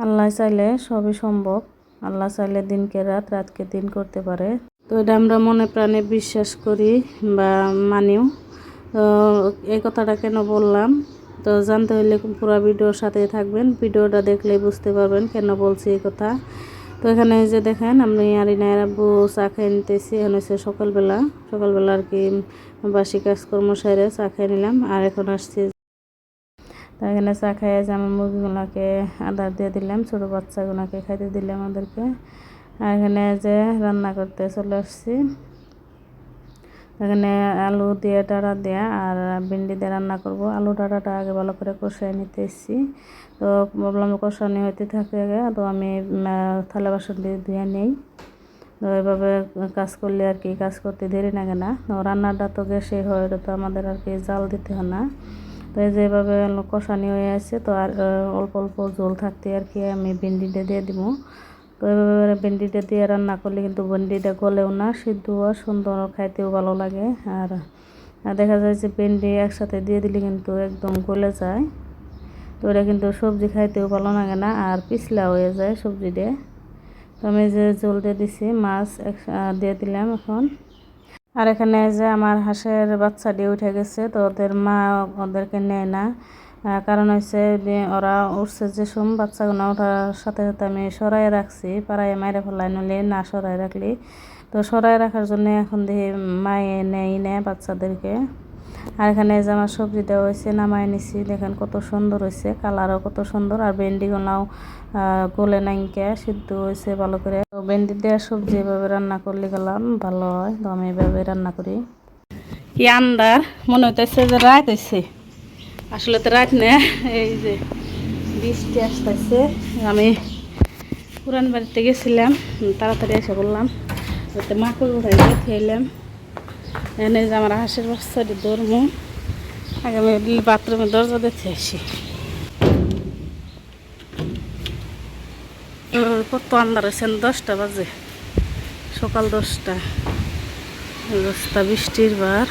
আল্লাহ চাইলে সবই সম্ভব। আল্লাহ চাইলে দিনকে রাত, রাতকে দিন করতে পারে। তো এটা আমরা মনে প্রাণে বিশ্বাস করি বা মানিও। তো এই কথাটা কেন বললাম, তো জানতে হলে পুরো ভিডিওর সাথে থাকবেন। ভিডিওটা দেখলেই বুঝতে পারবেন কেন বলছি এই কথা। তো এখানে যে দেখেন আমি আরিনার আব্বু চা খেয়ে নিতেছি। এখন হচ্ছে সকালবেলা আর কি বাসি কাজকর্ম সেরে চা খেয়ে নিলাম। আর এখন আসছি, তো এখানে চা খাইয়ে যে আমার মুরগিগুলোকে আদার দিয়ে দিলাম, ছোটো বাচ্চাগুলোকে খাইতে দিলাম আমাদেরকে। আর এখানে যে রান্না করতে চলে আসছি। এখানে আলু দিয়ে ডাঁটা দেওয়া আর ভিন্ডি দিয়ে রান্না করব। আলু ডাঁটাটা আগে ভালো করে কষাই নিতে এসেছি। তো ভাবলাম কষানি হইতে থাকে আগে, তো আমি থালা বাসন দিয়ে ধুয়ে নিই। তো এভাবে কাজ করলে আর কি কাজ করতে দেরি লাগে না। তো রান্নাটা তো গ্যাসে হয়, এটা তো আমাদের আর কি জাল দিতে হয় না। তো এই যে এভাবে কষানি হয়ে আছে, তো আর অল্প অল্প ঝোল থাকতে আর কি আমি ভিন্ডিটা দিয়ে দিব। তো এভাবে ভিন্ডিটা দিয়ে রান্না করলে কিন্তু ভিন্ডিটা গলেও না, সিদ্ধও সুন্দর, খাইতেও ভালো লাগে। আর দেখা যায় যে ভিন্ডি একসাথে দিয়ে দিলে কিন্তু একদম গলে যায়। তো এটা কিন্তু সবজি খাইতেও ভালো লাগে না, আর পিছলা হয়ে যায় সবজি দিয়ে। তো আমি যে ঝোল দিয়ে দিছি, মাছ দিয়ে দিলাম এখন। আর এখানে যে আমার হাঁসের বাচ্চা দিয়ে উঠে গেছে, তো ওদের মা ওদেরকে নেয় না। কারণ হচ্ছে ওরা উঠছে যে বাচ্চাগুলো ওঠার সাথে সাথে আমি সরাই রাখছি, পাড়ায় মাইরে ফেলাই, নলে না সরাই রাখলি। তো সরাই রাখার জন্য এখন দেখি মায়ে নেয় বাচ্চাদেরকে। আর এখানে যে আমার সবজি দেওয়া হয়েছে, নামায় নিছি, দেখেন কত সুন্দর হয়েছে, কালারও কত সুন্দর। আর ভেন্ডিগুলাও গলে নাইকে সিদ্ধ হয়েছে ভালো করে। তো ভেন্ডি দেওয়া সবজি এভাবে রান্না করলে গেলাম ভালো হয়। তো আমি এভাবে রান্না করি। কি আন্দার মনে হইতেছে যে রাত হয়েছে, আসলে তো রাত না। এই যে বৃষ্টি আসতেছে। আমি পুরান বাড়িতে গেছিলাম, তাড়াতাড়ি এসে বললাম মাকে উঠাই খেলাম। এনে যে আমার হাঁসের বাচ্চাটি ধর্ম, আগে আমি বাথরুমের দরজা দেখতে আসি। কত আন্দার হয়েছে, 10টা বাজে, সকাল 10টা। রাস্তা বৃষ্টির বার।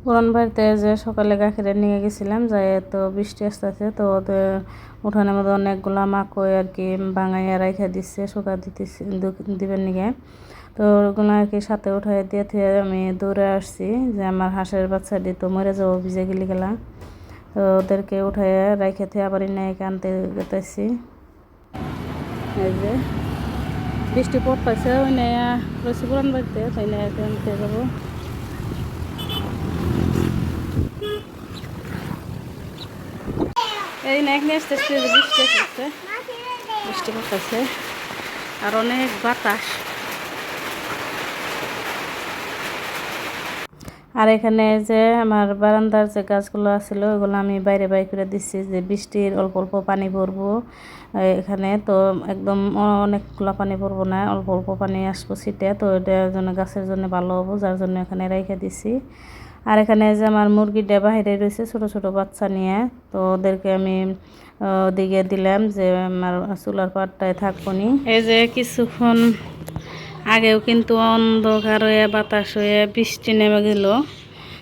পুরান বাড়িতে যে সকালে গাখিরে নিয়ে গেছিলাম, যাই তো বৃষ্টি আসতেছে। তো ওদের উঠানের মধ্যে অনেকগুলা মাকই আর কি ভাঙাইয়া রাইখা দিচ্ছে, শুকা দিতেছে দিবেন নিগে। তো ওগুলো আর কি সাথে উঠাই দিয়ে থুয়ে আমি দৌড়ে আসছি, যে আমার হাঁসের বাচ্চাটি তো মরে যাবো ভিজে গেলি গেলা। তো ওদেরকে উঠাই রাইখে থুয়ে আবার নাইকে আনতে যেতেছি। এই যে বৃষ্টি পড়তেছে, ওই নেয়া রয়েছে পুরান বাড়িতে, তাই না আনতে যাবো। এই না এখানে আসতে আসতে বৃষ্টি আসছে, বৃষ্টি পড়তেছে আর অনেক বাতাস। আর এখানে যে আমার বারান্দার যে গাছগুলো আছিল, ওগুলো আমি বাইরে করে দিচ্ছি, যে বৃষ্টির অল্প অল্প পানি পড়বো এখানে। তো একদম অনেকগুলো পানি পড়বো না, অল্প অল্প পানি আসবো ছিটে। তো এটার জন্য গাছের জন্য ভালো হবো, যার জন্য এখানে রেখে দিছি। আর এখানে যে আমার মুরগিটা বাহিরে রয়েছে ছোট ছোট বাচ্চা নিয়ে, তো ওদেরকে আমি ওদিকে দিলাম, যে আমার চুলার পাড়টায় থাকবো নি। এই যে কিছুক্ষণ আগেও কিন্তু অন্ধকার হয়ে বাতাস হয়ে বৃষ্টি নেমে গেল,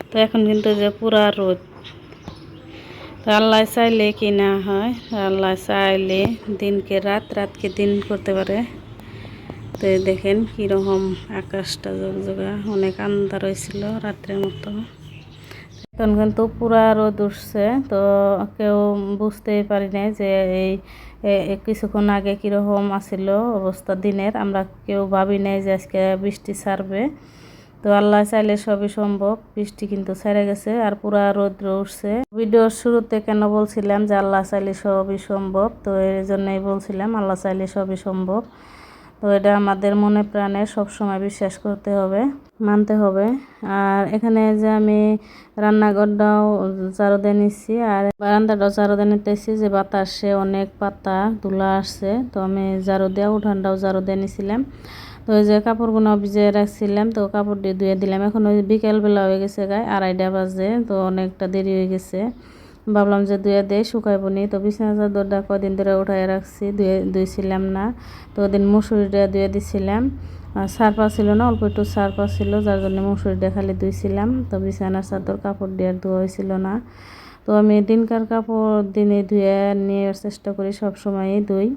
তো এখন কিন্তু যে পুরা রোদ। তো আল্লাহ চাইলে কি না হয়, আল্লাহ চাইলে দিনকে রাত, রাতকে দিন করতে পারে। তো দেখেন কীরকম আকাশটা জগজগা, অনেক আন্ধার হয়েছিল রাত্রের মতো। এখন কিন্তু পুরা রোদ উঠছে, তো কেউ বুঝতেই পারি নাই যে এই কিছুক্ষণ আগে কীরকম আসিল অবস্থা দিনের। আমরা কেউ ভাবি নাই যে আজকে বৃষ্টি ছাড়বে। তো আল্লাহ চাইলে সবই সম্ভব, বৃষ্টি কিন্তু ছেড়ে গেছে আর পুরা রৌদ্র উঠছে। ভিডিওর শুরুতে কেন বলছিলাম যে আল্লাহ চাইলে সবই সম্ভব, তো এই জন্যই বলছিলাম আল্লাহ চাইলে সবই সম্ভব। তো এটা আমাদের মনে প্রাণে সবসময় বিশ্বাস করতে হবে, মানতে হবে। আর এখানে যে আমি রান্নাঘরটাও ঝাড়ু দিয়ে নিচ্ছি, আর বারান্দাটাও ঝাড়ু দিয়ে নিতেছি, যে বাতাসে অনেক পাতা ধুলা আসছে। তো আমি ঝাড়ু দিয়ে উঠানটাও ঝাড়ু দিয়ে নিছিলাম। তো ওই যে কাপড়গুলো ভিজিয়ে রাখছিলাম, তো কাপড় দিয়ে ধুয়ে দিলাম। এখন ওই বিকেলবেলা হয়ে গেছে, গায়ে 2:30 বাজে, তো অনেকটা দেরি হয়ে গেছে। ভাবলাম যে ধুয়ে দেয়, শুকাইবো নি। তো বিছানা চাদরটা কদিন ধরে উঠাই রাখছি, ধুয়েছিলাম না। তো ওদিন মুসুরিটা ধুয়ে দিছিলাম। সার্ফ ছিল না, অল্প একটু সার্ফ ছিল, যার জন্য মুসুরিটা খালি ধুইছিলাম। তো বিছানার চাদর কাপড় দিয়ে আর ধোয়া হয়েছিল না। তো আমি দিনকার কাপড় দিনে ধুয়ে নেওয়ার চেষ্টা করি, সব সময়ই ধুই।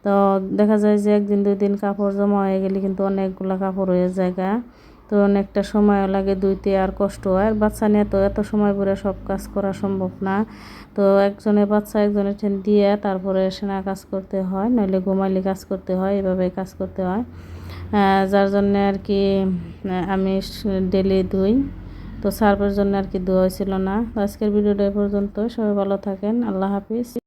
তো দেখা যায় যে একদিন 2 দিন কাপড় জমা হয়ে গেলে কিন্তু অনেকগুলো কাপড় হয়ে যায়। তো অনেকটা সময় লাগে ধুইতে, আর কষ্ট হয়। আর বাচ্চা নিয়ে তো এত সময় পরে সব কাজ করা সম্ভব না। তো একজনের বাচ্চা একজনের ঠেন দিয়ে তারপরে সেনা কাজ করতে হয়, নইলে ঘুমাইলে কাজ করতে হয়, এভাবে কাজ করতে হয়। যার জন্য আর কি আমি ডেলি ধুই। তো সার্ফের জন্য আর কি ধোয়া হয়েছিল না। আজকের ভিডিওটা এ পর্যন্ত। সবাই ভালো থাকেন। আল্লাহ হাফিজ।